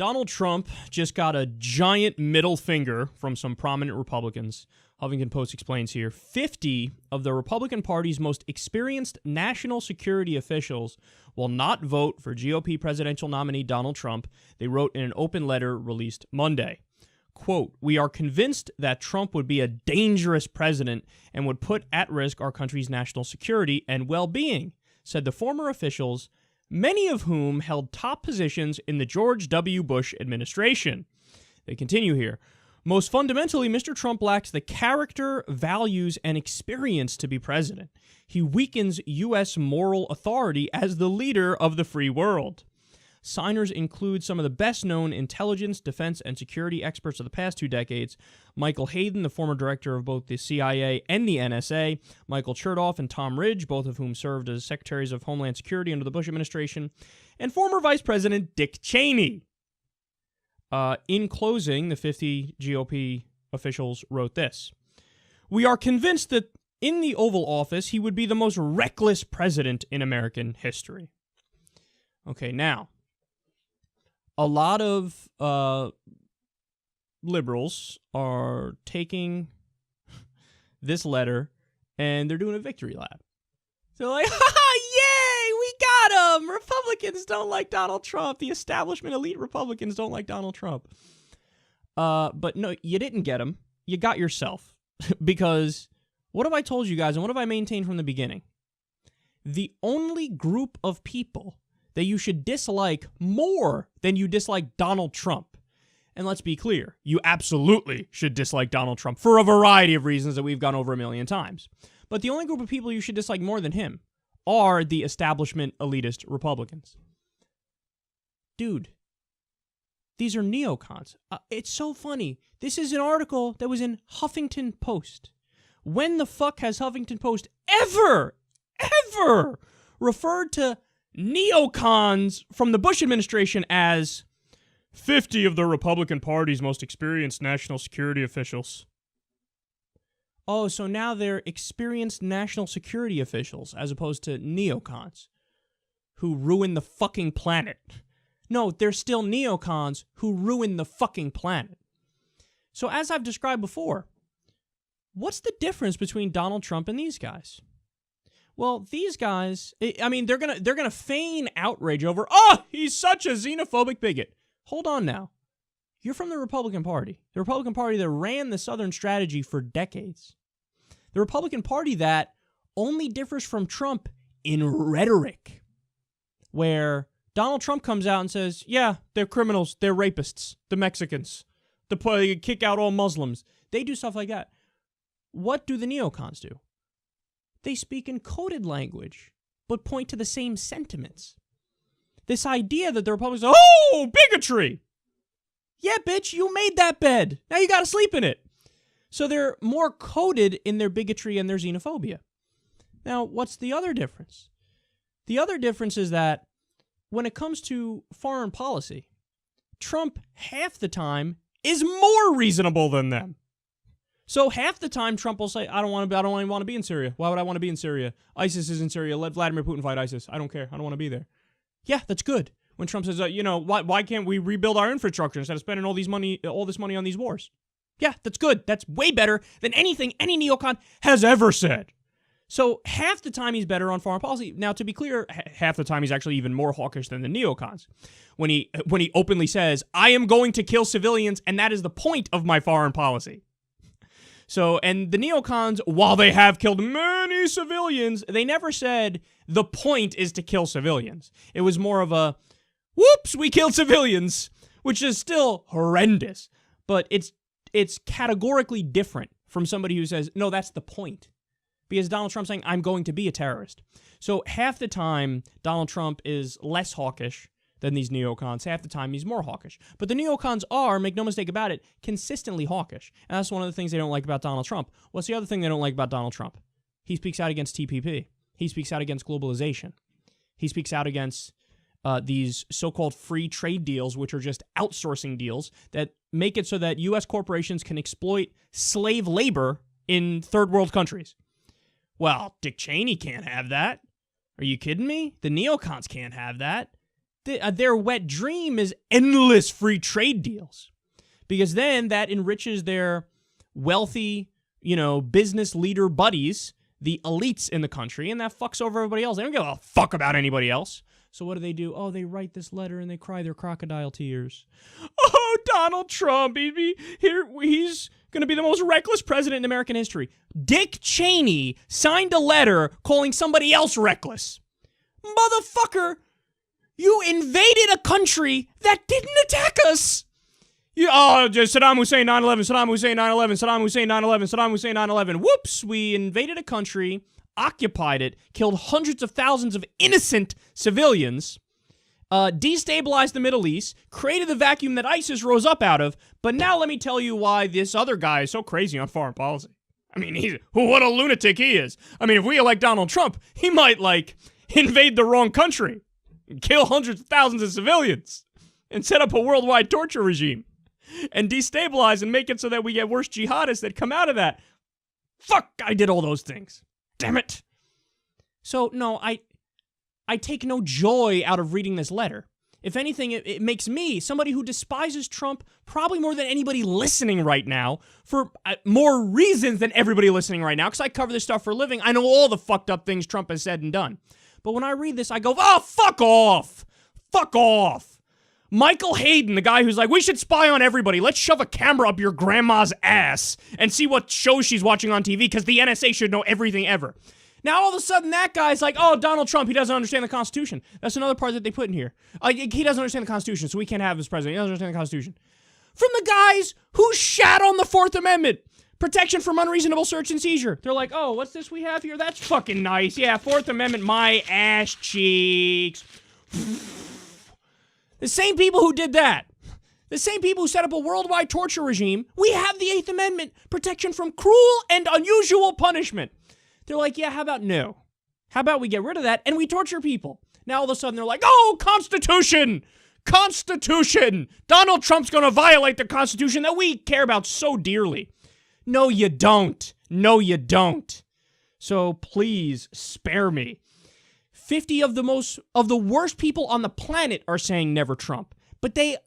Donald Trump just got a giant middle finger from some prominent Republicans. Huffington Post explains here, 50 of the Republican Party's most experienced national security officials will not vote for GOP presidential nominee Donald Trump, they wrote in an open letter released Monday. Quote, "We are convinced that Trump would be a dangerous president and would put at risk our country's national security and well-being," said the former officials, many of whom held top positions in the George W. Bush administration. They continue here. Most fundamentally, Mr. Trump lacks the character, values, and experience to be president. He weakens U.S. moral authority as the leader of the free world. Signers include some of the best-known intelligence, defense, and security experts of the past 2 decades, Michael Hayden, the former director of both the CIA and the NSA, Michael Chertoff and Tom Ridge, both of whom served as secretaries of Homeland Security under the Bush administration, and former Vice President Dick Cheney. In closing, the 50 GOP officials wrote this. "We are convinced that in the Oval Office, he would be the most reckless president in American history." Okay, now, a lot of liberals are taking this letter and they're doing a victory lap. They're like, yay, we got him! Republicans don't like Donald Trump. The establishment elite Republicans don't like Donald Trump. But no, you didn't get him. You got yourself. Because what have I told you guys and what have I maintained from the beginning? The only group of people that you should dislike more than you dislike Donald Trump. And let's be clear, you absolutely should dislike Donald Trump for a variety of reasons that we've gone over a million times. But the only group of people you should dislike more than him are the establishment elitist Republicans. Dude, these are neocons. It's so funny. This is an article that was in Huffington Post. When the fuck has Huffington Post ever referred to neocons from the Bush administration as 50 of the Republican Party's most experienced national security officials? Oh, so now they're experienced national security officials as opposed to neocons who ruin the fucking planet. No, they're still neocons who ruin the fucking planet. So as I've described before, what's the difference between Donald Trump and these guys? Well, these guys, I mean, they're gonna feign outrage over, oh, he's such a xenophobic bigot. Hold on now. You're from the Republican Party. The Republican Party that ran the Southern strategy for decades. The Republican Party that only differs from Trump in rhetoric. Where Donald Trump comes out and says, yeah, they're criminals, they're rapists, the Mexicans, they kick out all Muslims. They do stuff like that. What do the neocons do? They speak in coded language, but point to the same sentiments. This idea that the Republicans are, oh, bigotry! Yeah, bitch, you made that bed. Now you gotta sleep in it. So they're more coded in their bigotry and their xenophobia. Now, what's the other difference? The other difference is that when it comes to foreign policy, Trump half the time is more reasonable than them. So half the time Trump will say, I don't even want to be in Syria. Why would I want to be in Syria? ISIS is in Syria. Let Vladimir Putin fight ISIS. I don't care. I don't want to be there. Yeah, that's good. When Trump says, why can't we rebuild our infrastructure instead of spending all this money on these wars? Yeah, that's good. That's way better than anything any neocon has ever said. So half the time he's better on foreign policy. Now, to be clear, half the time he's actually even more hawkish than the neocons. When he openly says, I am going to kill civilians, and that is the point of my foreign policy. So, and the neocons, while they have killed many civilians, they never said the point is to kill civilians. It was more of a, whoops, we killed civilians, which is still horrendous. But it's categorically different from somebody who says, no, that's the point. Because Donald Trump's saying, I'm going to be a terrorist. So half the time, Donald Trump is less hawkish than these neocons. Half the time, he's more hawkish. But the neocons are, make no mistake about it, consistently hawkish. And that's one of the things they don't like about Donald Trump. What's the other thing they don't like about Donald Trump? He speaks out against TPP. He speaks out against globalization. He speaks out against these so-called free trade deals, which are just outsourcing deals that make it so that U.S. corporations can exploit slave labor in third world countries. Well, Dick Cheney can't have that. Are you kidding me? The neocons can't have that. their wet dream is endless free trade deals, because then that enriches their wealthy, business leader buddies, the elites in the country, and that fucks over everybody else. They don't give a fuck about anybody else. So what do? Oh, they write this letter and they cry their crocodile tears. Oh, Donald Trump, he's going to be the most reckless president in American history. Dick Cheney signed a letter calling somebody else reckless. Motherfucker, you invaded a country that didn't attack us. Just Saddam Hussein 9/11, Saddam Hussein 9/11, Saddam Hussein 9/11, Saddam Hussein 9/11. Whoops, we invaded a country, occupied it, killed hundreds of thousands of innocent civilians, destabilized the Middle East, created the vacuum that ISIS rose up out of. But now let me tell you why this other guy is so crazy on foreign policy. I mean, what a lunatic he is. I mean, if we elect Donald Trump, he might, invade the wrong country and kill hundreds of thousands of civilians and set up a worldwide torture regime and destabilize and make it so that we get worse jihadists that come out of that. Fuck, I did all those things. Damn it. So, no, I take no joy out of reading this letter. If anything, it makes me, somebody who despises Trump probably more than anybody listening right now, for more reasons than everybody listening right now, because I cover this stuff for a living. I know all the fucked up things Trump has said and done. But when I read this, I go, oh, fuck off. Fuck off. Michael Hayden, the guy who's like, we should spy on everybody. Let's shove a camera up your grandma's ass and see what shows she's watching on TV, because the NSA should know everything ever. Now, all of a sudden, that guy's like, oh, Donald Trump, he doesn't understand the Constitution. That's another part that they put in here. He doesn't understand the Constitution, so we can't have his president. He doesn't understand the Constitution. From the guys who shat on the Fourth Amendment. Protection from unreasonable search and seizure. They're like, oh, what's this we have here? That's fucking nice. Yeah, Fourth Amendment, my ass cheeks. The same people who did that, the same people who set up a worldwide torture regime, we have the Eighth Amendment, protection from cruel and unusual punishment. They're like, yeah, how about no? How about we get rid of that and we torture people? Now all of a sudden they're like, oh, Constitution! Constitution! Donald Trump's gonna violate the Constitution that we care about so dearly. No, you don't. No, you don't. So please spare me. 50 of the worst people on the planet are saying never Trump, but they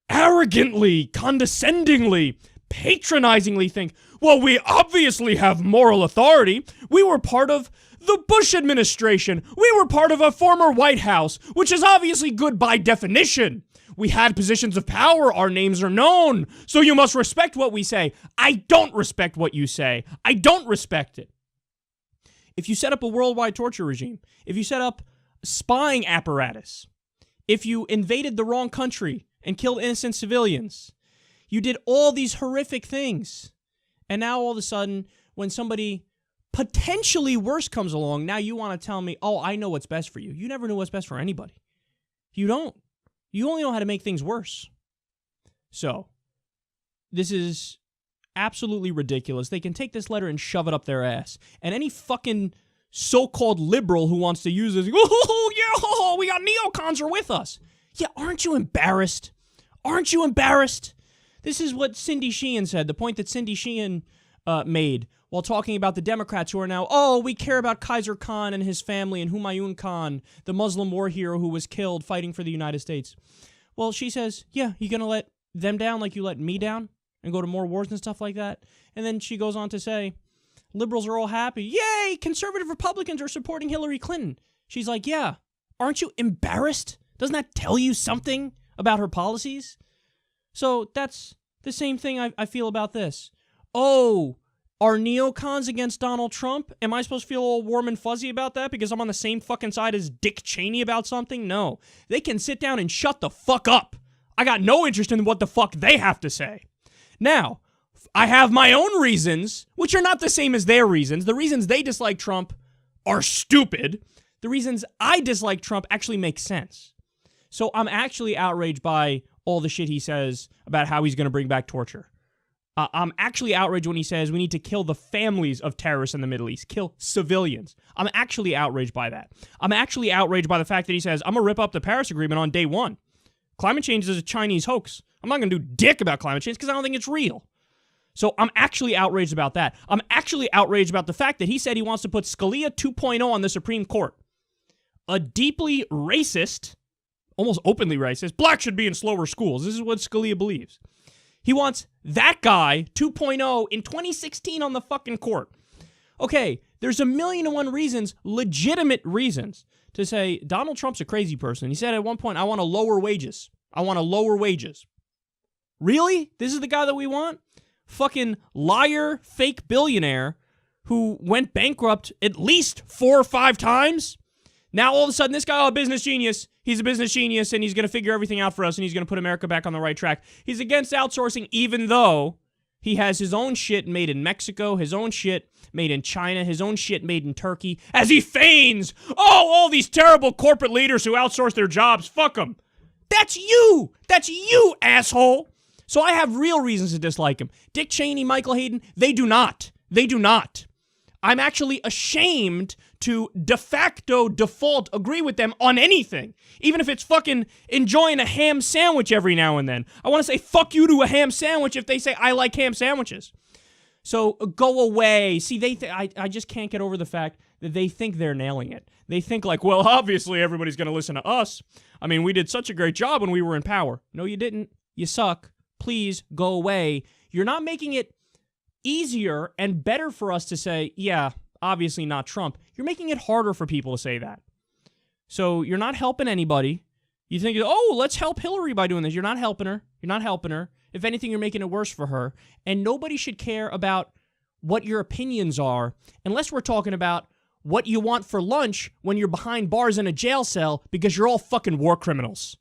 arrogantly, condescendingly, patronizingly think, well, we obviously have moral authority. We were part of the Bush administration. We were part of a former White House, which is obviously good by definition. We had positions of power. Our names are known. So you must respect what we say. I don't respect what you say. I don't respect it. If you set up a worldwide torture regime, if you set up spying apparatus, if you invaded the wrong country and killed innocent civilians, you did all these horrific things. And now all of a sudden, when somebody potentially worse comes along, now you want to tell me, oh, I know what's best for you. You never knew what's best for anybody. You don't. You only know how to make things worse. So, this is absolutely ridiculous. They can take this letter and shove it up their ass. And any fucking so-called liberal who wants to use this, oh, yeah, we got neocons are with us. Yeah, aren't you embarrassed? Aren't you embarrassed? This is what Cindy Sheehan said, the point that Cindy Sheehan made while talking about the Democrats who are now, oh, we care about Kaiser Khan and his family and Humayun Khan, the Muslim war hero who was killed fighting for the United States. Well, she says, yeah, you gonna let them down like you let me down and go to more wars and stuff like that? And then she goes on to say, liberals are all happy. Yay, conservative Republicans are supporting Hillary Clinton. She's like, yeah, aren't you embarrassed? Doesn't that tell you something about her policies? So that's the same thing I feel about this. Oh, are neocons against Donald Trump? Am I supposed to feel all warm and fuzzy about that because I'm on the same fucking side as Dick Cheney about something? No. They can sit down and shut the fuck up. I got no interest in what the fuck they have to say. Now, I have my own reasons, which are not the same as their reasons. The reasons they dislike Trump are stupid. The reasons I dislike Trump actually make sense. So I'm actually outraged by all the shit he says about how he's going to bring back torture. I'm actually outraged when he says we need to kill the families of terrorists in the Middle East, kill civilians. I'm actually outraged by that. I'm actually outraged by the fact that he says, I'm going to rip up the Paris Agreement on day one. Climate change is a Chinese hoax. I'm not going to do dick about climate change because I don't think it's real. So I'm actually outraged about that. I'm actually outraged about the fact that he said he wants to put Scalia 2.0 on the Supreme Court. A deeply racist, almost openly racist. Blacks should be in slower schools. This is what Scalia believes. He wants that guy, 2.0, in 2016 on the fucking court. Okay, there's 1,000,001 reasons, legitimate reasons, to say Donald Trump's a crazy person. He said at one point, I want to lower wages. I want to lower wages. Really? This is the guy that we want? Fucking liar, fake billionaire who went bankrupt at least 4 or 5 times? Now all of a sudden, this guy, a business genius. He's a business genius, and he's going to figure everything out for us, and he's going to put America back on the right track. He's against outsourcing, even though he has his own shit made in Mexico, his own shit made in China, his own shit made in Turkey, as he feigns, all these terrible corporate leaders who outsource their jobs, fuck them. That's you! That's you, asshole! So I have real reasons to dislike him. Dick Cheney, Michael Hayden, they do not. They do not. I'm actually ashamed to de facto default agree with them on anything. Even if it's fucking enjoying a ham sandwich every now and then. I want to say fuck you to a ham sandwich if they say I like ham sandwiches. So go away. See, I just can't get over the fact that they think they're nailing it. They think like, well, obviously everybody's going to listen to us. I mean, we did such a great job when we were in power. No, you didn't. You suck. Please go away. You're not making it easier and better for us to say, yeah, obviously not Trump. You're making it harder for people to say that. So you're not helping anybody. You think, oh, let's help Hillary by doing this. You're not helping her. You're not helping her. If anything, you're making it worse for her. And nobody should care about what your opinions are unless we're talking about what you want for lunch when you're behind bars in a jail cell because you're all fucking war criminals.